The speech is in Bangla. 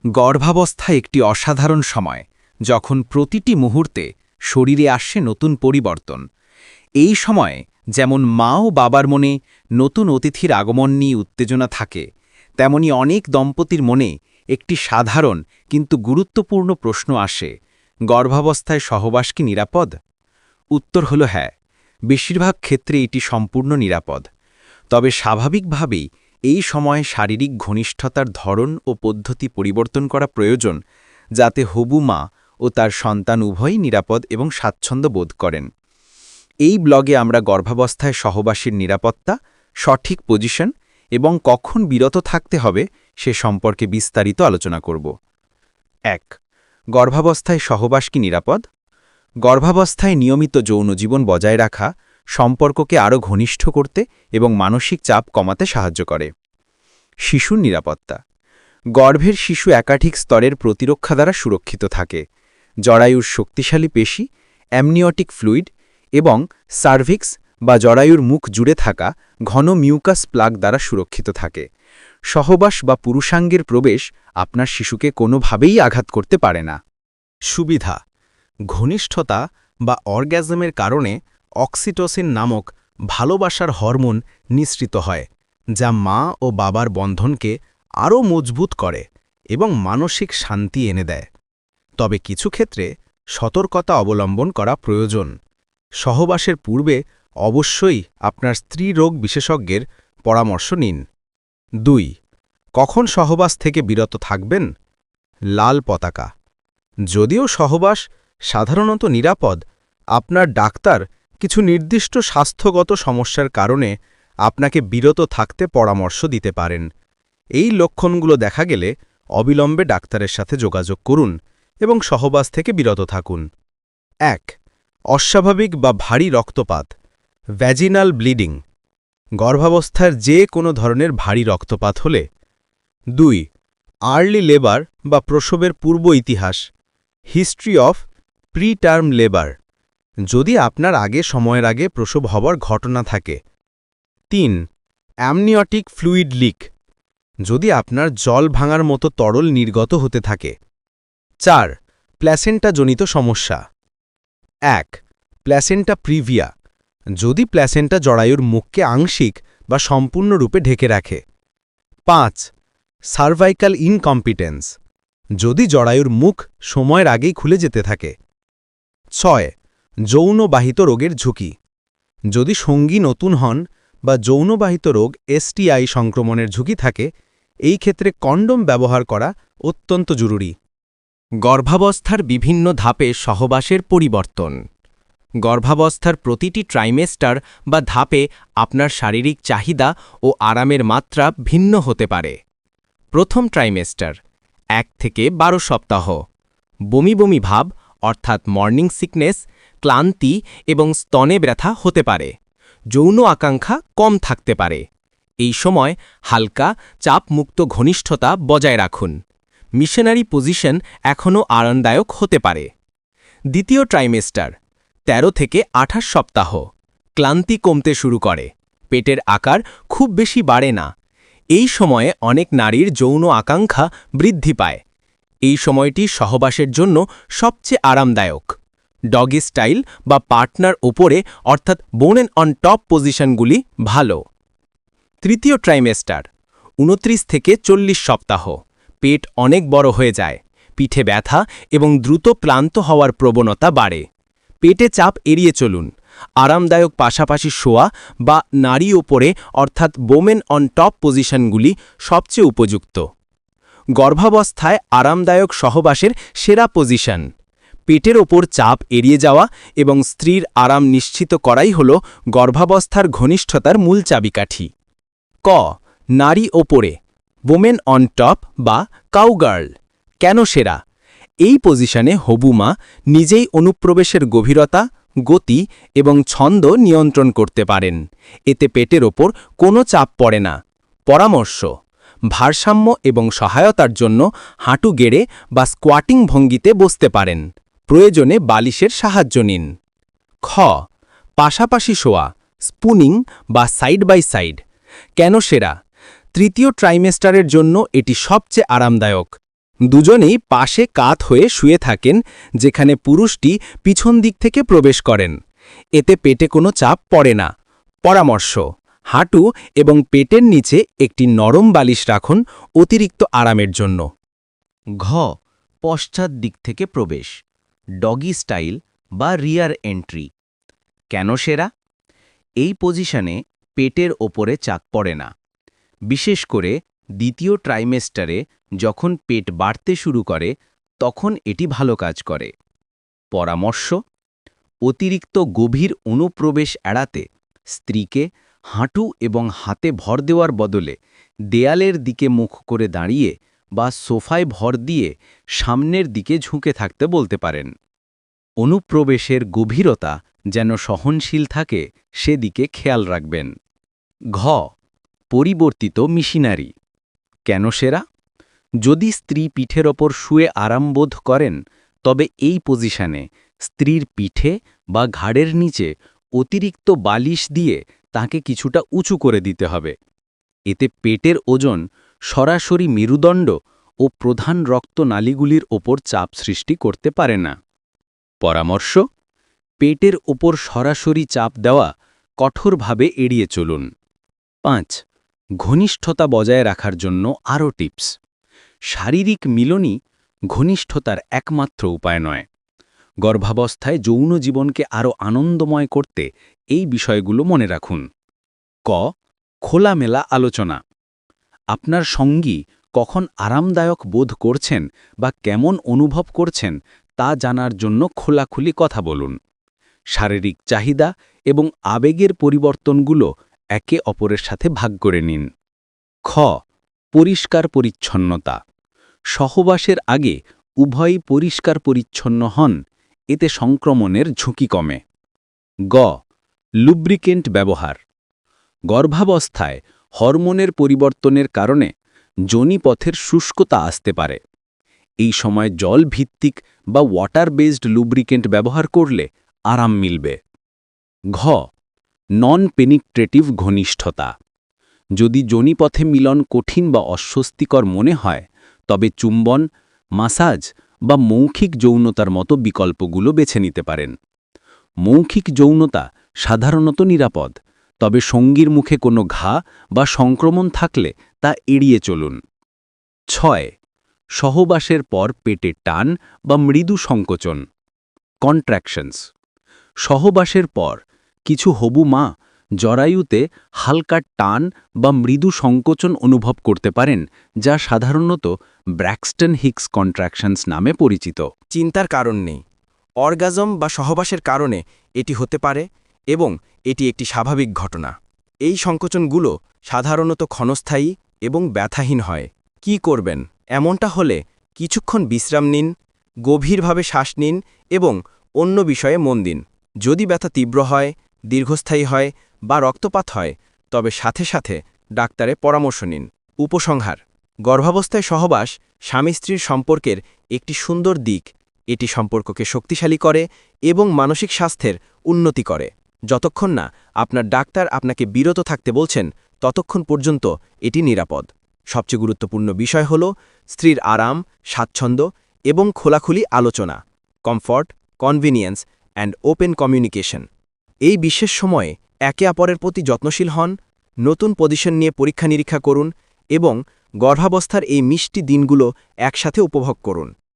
গর্ভাবস্থা একটি অসাধারণ সময়, যখন প্রতিটি মুহূর্তে শরীরে আসে নতুন পরিবর্তন। এই সময়ে যেমন মা ও বাবার মনে নতুন অতিথির আগমন নিয়ে উত্তেজনা থাকে, তেমনি অনেক দম্পতির মনে একটি সাধারণ কিন্তু গুরুত্বপূর্ণ প্রশ্ন আসে: গর্ভাবস্থায় সহবাস কি নিরাপদ? উত্তর হল হ্যাঁ, বেশিরভাগ ক্ষেত্রে এটি সম্পূর্ণ নিরাপদ। তবে স্বাভাবিকভাবেই এই সময়ে শারীরিক ঘনিষ্ঠতার ধরন ও পদ্ধতি পরিবর্তন করা প্রয়োজন, যাতে হবু মা ও তার সন্তান উভয়ই নিরাপদ এবং স্বাচ্ছন্দ্য বোধ করেন। এই ব্লগে আমরা গর্ভাবস্থায় সহবাসীর নিরাপত্তা, সঠিক পজিশন এবং কখন বিরত থাকতে হবে সে সম্পর্কে বিস্তারিত আলোচনা করব। ১. গর্ভাবস্থায় সহবাস কি নিরাপদ? গর্ভাবস্থায় নিয়মিত যৌন জীবন বজায় রাখা সম্পর্ককে আরও ঘনিষ্ঠ করতে এবং মানসিক চাপ কমাতে সাহায্য করে। শিশুর নিরাপত্তা: গর্ভের শিশু একাধিক স্তরের প্রতিরক্ষা দ্বারা সুরক্ষিত থাকে। জরায়ুর শক্তিশালী পেশি, অ্যামনিওটিক ফ্লুইড এবং সার্ভিক্স বা জরায়ুর মুখ জুড়ে থাকা ঘন মিউকাস প্লাগ দ্বারা সুরক্ষিত থাকে। সহবাস বা পুরুষাঙ্গের প্রবেশ আপনার শিশুকে কোনোভাবেই আঘাত করতে পারে না। সুবিধা: ঘনিষ্ঠতা বা অর্গ্যাজমের কারণে অক্সিটোসিন নামক ভালোবাসার হরমোন নিঃসৃত হয়, যা মা ও বাবার বন্ধনকে আরও মজবুত করে এবং মানসিক শান্তি এনে দেয়। তবে কিছু ক্ষেত্রে সতর্কতা অবলম্বন করা প্রয়োজন। সহবাসের পূর্বে অবশ্যই আপনার স্ত্রী রোগ বিশেষজ্ঞের পরামর্শ নিন। ২. কখন সহবাস থেকে বিরত থাকবেন? লাল পতাকা: যদিও সহবাস সাধারণত নিরাপদ, আপনার ডাক্তার কিছু নির্দিষ্ট স্বাস্থ্যগত সমস্যার কারণে আপনাকে বিরত থাকতে পরামর্শ দিতে পারেন। এই লক্ষণগুলো দেখা গেলে অবিলম্বে ডাক্তারের সাথে যোগাযোগ করুন এবং সহবাস থেকে বিরত থাকুন। ১. অস্বাভাবিক বা ভারী রক্তপাত, ভ্যাজিনাল ব্লিডিং: গর্ভাবস্থার যে কোনো ধরনের ভারী রক্তপাত হলে। ২. আর্লি লেবার বা প্রসবের পূর্ব ইতিহাস, history of pre term labour: যদি আপনার সময়ের আগে প্রসব হবার ঘটনা থাকে। ৩. অ্যামনিওটিক ফ্লুইড লিক: যদি আপনার জল ভাঙার মতো তরল নির্গত হতে থাকে। ৪. প্ল্যাসেন্টাজনিত সমস্যা। ১. প্ল্যাসেন্টা প্রিভিয়া: যদি প্ল্যাসেন্টা জরায়ুর মুখকে আংশিক বা সম্পূর্ণরূপে ঢেকে রাখে। ৫. সার্ভাইকাল ইনকম্পিটেন্স: যদি জরায়ুর মুখ সময়ের আগেই খুলে যেতে থাকে। ৬. যৌনবাহিত রোগের ঝুঁকি: যদি সঙ্গী নতুন হন বা যৌনবাহিত রোগ STI সংক্রমণের ঝুঁকি থাকে, এই ক্ষেত্রে কন্ডোম ব্যবহার করা অত্যন্ত জরুরি। গর্ভাবস্থার বিভিন্ন ধাপে সহবাসের পরিবর্তন: গর্ভাবস্থার প্রতিটি ট্রাইমেস্টার বা ধাপে আপনার শারীরিক চাহিদা ও আরামের মাত্রা ভিন্ন হতে পারে। প্রথম ট্রাইমেস্টার ১ থেকে ১২ সপ্তাহ। বমি বমি ভাব অর্থাৎ মর্নিং সিকনেস, ক্লান্তি এবং স্তনে ব্যথা হতে পারে। যৌন আকাঙ্ক্ষা কম থাকতে পারে। এই সময় হালকা চাপমুক্ত ঘনিষ্ঠতা বজায় রাখুন। মিশনারি পজিশন এখনও আরামদায়ক হতে পারে। দ্বিতীয় ট্রাইমেস্টার ১৩ থেকে ২৮ সপ্তাহ। ক্লান্তি কমতে শুরু করে। পেটের আকার খুব বেশি বাড়ে না। এই সময়ে অনেক নারীর যৌন আকাঙ্ক্ষা বৃদ্ধি পায়। এই সময়টি সহবাসের জন্য সবচেয়ে আরামদায়ক। ডগি স্টাইল বা পার্টনার ওপরে অর্থাৎ বোনেন অন টপ পজিশনগুলি ভালো। তৃতীয় ট্রাইমেস্টার ২৯ থেকে ৪০ সপ্তাহ। পেট অনেক বড় হয়ে যায়। পিঠে ব্যথা এবং দ্রুত ক্লান্ত হওয়ার প্রবণতা বাড়ে। পেটে চাপ এড়িয়ে চলুন। আরামদায়ক পাশাপাশি শোয়া বা নারী ওপরে অর্থাৎ বোমেন অন টপ পজিশনগুলি সবচেয়ে উপযুক্ত। গর্ভাবস্থায় আরামদায়ক সহবাসের সেরা পজিশন: পেটের ওপর চাপ এড়িয়ে যাওয়া এবং স্ত্রীর আরাম নিশ্চিত করাই হল গর্ভাবস্থার ঘনিষ্ঠতার মূল চাবিকাঠি। ক. নারী ওপরে বোমেন অন টপ বা কাউগার্ল: কেন সেরা? এই পজিশনে হবু মা নিজেই অনুপ্রবেশের গভীরতা, গতি এবং ছন্দ নিয়ন্ত্রণ করতে পারেন। এতে পেটের ওপর কোনো চাপ পড়ে না। পরামর্শ: ভারসাম্য এবং সহায়তার জন্য হাঁটু গেড়ে বা স্কোয়াটিং ভঙ্গিতে বসতে পারেন। প্রয়োজনে বালিশের সাহায্য নিন। খ. পাশাপাশি শোয়া, স্পুনিং বা সাইড বাই সাইড: কেন সেরা? তৃতীয় ট্রাইমেস্টারের জন্য এটি সবচেয়ে আরামদায়ক। দুজনেই পাশে কাত হয়ে শুয়ে থাকেন, যেখানে পুরুষটি পিছন দিক থেকে প্রবেশ করেন। এতে পেটে কোনো চাপ পড়ে না। পরামর্শ: হাঁটু এবং পেটের নিচে একটি নরম বালিশ রাখুন অতিরিক্ত আরামের জন্য। ঘ. পশ্চাৎ দিক থেকে প্রবেশ, ডগি স্টাইল বা রিয়ার এন্ট্রি। কেন সেরা? এই পজিশনে পেটের ওপরে চাপ পড়ে না। বিশেষ করে দ্বিতীয় ট্রাইমেস্টারে যখন পেট বাড়তে শুরু করে, তখন এটি ভালো কাজ করে। পরামর্শ: অতিরিক্ত গভীর অনুপ্রবেশ এড়াতে স্ত্রীকে হাঁটু এবং হাতে ভর দেওয়ার বদলে দেয়ালের দিকে মুখ করে দাঁড়িয়ে বা সোফায় ভর দিয়ে সামনের দিকে ঝুঁকে থাকতে বলতে পারেন। অনুপ্রবেশের গভীরতা যেন সহনশীল থাকে, সেদিকে খেয়াল রাখবেন। ঘ. পরিবর্তিত মিশনারি। কেন সেরা? যদি স্ত্রী পিঠের ওপর শুয়ে আরাম বোধ করেন, তবে এই পজিশনে স্ত্রীর পিঠে বা ঘাড়ের নিচে অতিরিক্ত বালিশ দিয়ে তাকে কিছুটা উঁচু করে দিতে হবে। এতে পেটের ওজন সরাসরি মেরুদণ্ড ও প্রধান রক্তনালীগুলির ওপর চাপ সৃষ্টি করতে পারে না। পরামর্শ: পেটের ওপর সরাসরি চাপ দেওয়া কঠোরভাবে এড়িয়ে চলুন। 5. ঘনিষ্ঠতা বজায় রাখার জন্য আরও টিপস। শারীরিক মিলনই ঘনিষ্ঠতার একমাত্র উপায় নয়। গর্ভাবস্থায় যৌন জীবনকে আরও আনন্দময় করতে এই বিষয়গুলো মনে রাখুন। ক. খোলামেলা আলোচনা। আপনার সঙ্গী কখন আরামদায়ক বোধ করছেন বা কেমন অনুভব করছেন তা জানার জন্য খোলাখুলি কথা বলুন। শারীরিক চাহিদা এবং আবেগের পরিবর্তনগুলো একে অপরের সাথে ভাগ করে নিন। খ. পরিষ্কার পরিচ্ছন্নতা। সহবাসের আগে উভয়ই পরিষ্কার পরিচ্ছন্ন হন, এতে সংক্রমণের ঝুঁকি কমে। গ. লুব্রিকেন্ট ব্যবহার। গর্ভাবস্থায় হরমোনের পরিবর্তনের কারণে যোনিপথের শুষ্কতা আসতে পারে। এই সময় জল ভিত্তিক বা ওয়াটার বেসড লুব্রিকেন্ট ব্যবহার করলে আরাম মিলবে। ঘ. নন পেনিট্রেটিভ ঘনিষ্ঠতা। যদি যোনিপথে মিলন কঠিন বা অস্বস্তিকর মনে হয়, তবে চুম্বন, মাসাজ বা মৌখিক যৌনতার মতো বিকল্পগুলো বেছে নিতে পারেন। মৌখিক যৌনতা সাধারণত নিরাপদ, তবে সঙ্গীর মুখে কোনো ঘা বা সংক্রমণ থাকলে তা এড়িয়ে চলুন। 6. সহবাসের পর পেটে টান বা মৃদু সংকোচন, কন্ট্র্যাকশনস। সহবাসের পর কিছু হবু মা জরায়ুতে হালকা টান বা মৃদু সংকোচন অনুভব করতে পারেন, যা সাধারণত ব্র্যাক্সটন হিক্স কন্ট্র্যাকশনস নামে পরিচিত। চিন্তার কারণ নেই। অর্গাজম বা সহবাসের কারণে এটি হতে পারে এবং এটি একটি স্বাভাবিক ঘটনা। এই সংকোচনগুলো সাধারণত ক্ষণস্থায়ী এবং ব্যথাহীন হয়। কি করবেন এমনটা হলে? কিছুক্ষণ বিশ্রাম নিন, গভীরভাবে শ্বাস নিন এবং অন্য বিষয়ে মন দিন। যদি ব্যথা তীব্র হয়, দীর্ঘস্থায়ী হয় বা রক্তপাত হয়, তবে সাথে সাথে ডাক্তারের পরামর্শ নিন। উপসংহার: গর্ভাবস্থায় সহবাস স্বামী স্ত্রীর সম্পর্কের একটি সুন্দর দিক। এটি সম্পর্ককে শক্তিশালী করে এবং মানসিক স্বাস্থ্যের উন্নতি করে। যতক্ষণ না আপনার ডাক্তার আপনাকে বিরত থাকতে বলছেন, ততক্ষণ পর্যন্ত এটি নিরাপদ। সবচেয়ে গুরুত্বপূর্ণ বিষয় হল স্ত্রীর আরাম, স্বাচ্ছন্দ্য এবং খোলাখুলি আলোচনা, comfort, convenience and open communication. এই বিশেষ সময়ে একে অপরের প্রতি যত্নশীল হন, নতুন পজিশন নিয়ে পরীক্ষা নিরীক্ষা করুন এবং গর্ভাবস্থার এই মিষ্টি দিনগুলো একসাথে উপভোগ করুন।